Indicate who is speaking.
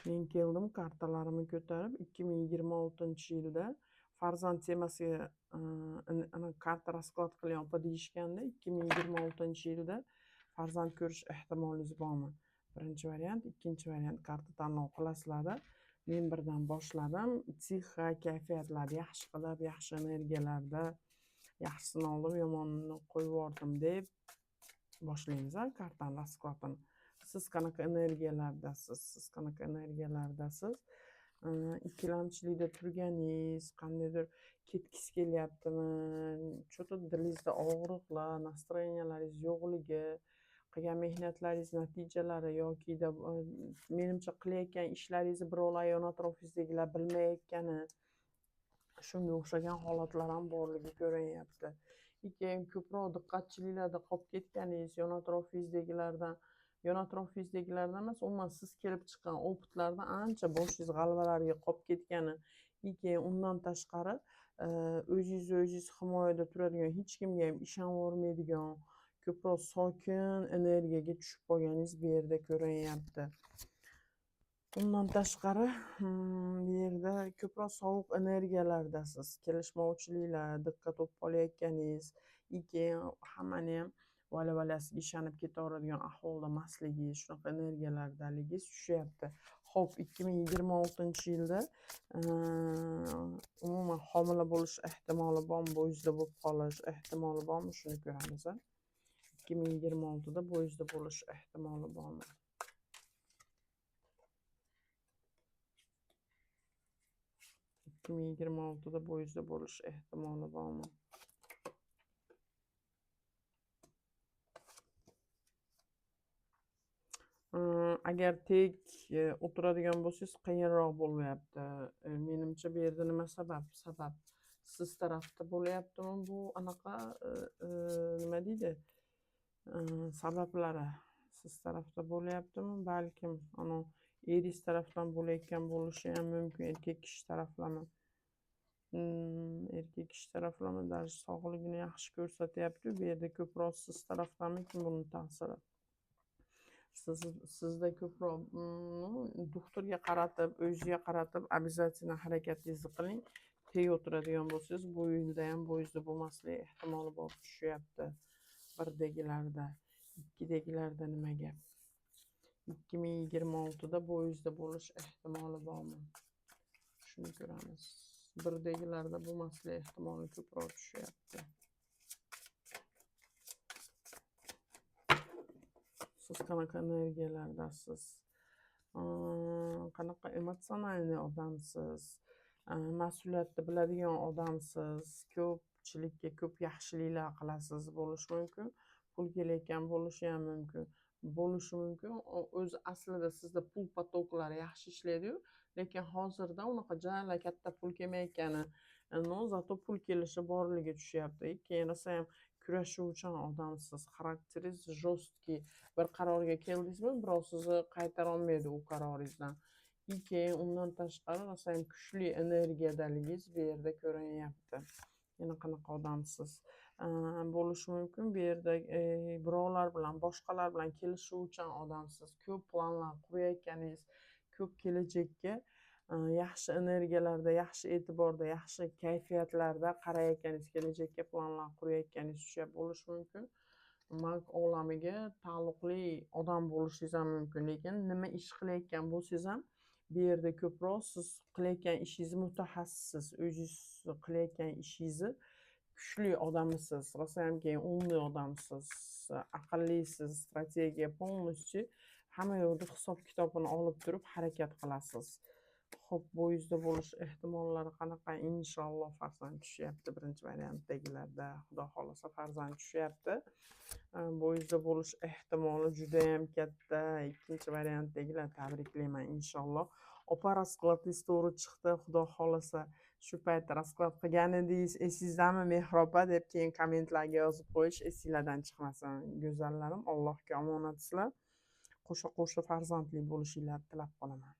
Speaker 1: Men keldim kartalarimni ko'tarib 2026-yilda farzand temasiga karta rasklad qiling opa deyishganda 2026-yilda farzand ko'rish ehtimolingіз bormi? Birinchi variant, ikkinchi variant karta tanlov qilasizlar. Men birdan boshladim. Psixika kayfiyatlarni yaxshi qilib, yaxshi energiyalarda, yaxshisini oldim, yomonini qo'yib yubordim deb boshlaymiz kartani raskladini. Siz qanaqa energiyalardasiz? Siz qanaqa energiyalardasiz? Ikkilamchilikda turganingiz, qandaydir ketgisi kelyaptimi? Cho'ta dilingizda og'riqlar, nastroyeniyalaringiz yo'qligi, qilgan mehnatlaringiz natijalari yoki menimcha qilayotgan ishlaringizni birovlar yon atrofingizdagilar bilmayotgani, shunga o'xshagan holatlar ham borligi ko'rinyapti. Keyin ko'proq diqqatchiliklarda qolib ketganingiz, yon atrofingizdagilardan emas, umuman siz kelib chiqqan opitlardan ancha boshingiz g'alvalariga qolib ketgani, keyin undan tashqari o'zingiz himoyada turadigan, hech kimga ham ishonvormaydigan, ko'proq sokin energiyaga tushib qolganingiz bu yerda ko'rinyapti. Undan tashqari bu yerda ko'proq sovuq energiyalardasiz, kelishmovchiliklar, diqqat bo'lib qolayotganingiz, keyin hammani ham valasiga ishonib ketaveradigan ahvolda emasligingiz, shunaqa energiyalardaligingiz tushyapti. Xo'p, 2026-yilda umuman homila bo'lish ehtimoli bormi, bo'yinsizda bo'lib qolish ehtimoli bormi, shuni ko'ramiz. 2026da bo'yinsizda bo'lish ehtimoli bormi? da bo'yinsizda bo'lish ehtimoli bormi? Agar tek o'tiradigan bo'lsangiz qiyinroq bo'lyapti. Menimcha bu yerda nima sabab? Siz tarafda bo'lyaptimi bu anaqa nima deydi? Sabablari siz tarafda bo'lyaptimi? Balkim eringiz tarafdan bo'layotgan bo'lishi ham mumkin, erkak kishi taraflama. Erkak kishi taraflama даже sog'ligini yaxshi ko'rsatyapti. Bu yerda ko'proq siz tarafdanmikin buni ta'siri? Sizda ko'proq doktorga qaratib, o'zingizga qaratib обязательно harakatingizni qiling. Tek o'tiradigan bo'lsangiz, bu yilda ham bo'yinizda bo'lmasligi ehtimoli bor tushyapti. Birdagilarda, ikkidagilarda nima gap? 2026da bo'yinizda bo'lish ehtimoli bormi? Shuni ko'ramiz. Birdagilarda bo'lmasligi ehtimoli ko'proq tushyapti. Siz qanaqa energiyalardasiz? Qanaqa emotsionalniy odamsiz? Mas'uliyatni biladigan odamsiz? Ko'pchilikka ko'p yaxshiliklar qilasiz bo'lishi mumkin. Pul kelayotgan bo'lishi ham mumkin. O'zi aslida sizda pul potoklari yaxshi ishlaydi-yu, lekin hozirda unaqa jala katta pul kelmayotgani, zato pul kelishi borligi tushyapti. Keyin rosa ham kurashuvchan odamsiz, xarakteringiz jostki, bir qarorga keldingizmi, birov sizni qaytara olmaydi u qaroringizdan. Keyin undan tashqari rosa ham kuchli energiyadaligingiz bu yerda ko'rinyapti. Yana qanaqa odamsiz bo'lishi mumkin? Bu yerda birovlar bilan, boshqalar bilan kelishuvchan odamsiz, ko'p planlar qurayotganingiz, ko'p kelajakka yaxshi energiyalarda, yaxshi e'tiborda, yaxshi kayfiyatlarda qarayotganingiz, kelajakka planlar qurayotganingiz tushib bo'lishi mumkin. Mag olamiga taalluqli odam bo'lishingiz ham mumkin, lekin nima ish qilayotgan bo'lsangiz ham bu yerda ko'proq siz qilayotgan ishingizni mutaxassissiz, o'zingiz qilayotgan ishingizni kuchli odamisiz, rosa ham keyin umniy odamsiz, aqllisiz, strategiya полностью hamma yoqda hisob kitobini olib turib harakat qilasiz. Xo'p, bo'yinizda bo'lish ehtimollari qanaqa? Inshaalloh farzand tushyapti. Birinchi variantdagilarda xudo xolasa farzand tushyapti. Bo'yinizda bo'lish ehtimoli juda ham katta. Ikkinchi variantdagilar tabriklayman inshaalloh. Opa raskladingiz to'g'ri chiqdi, xudo xolasa. Shu payt rasklad qilgan edingiz, esingizdami Mehroba deb keyin kommentlarga yozib qo'yish esingizdan chiqmasin. Go'zallarim, Allohga omonatsizlar. Qo'sha farzandli bo'lishinglarni tilab qolaman.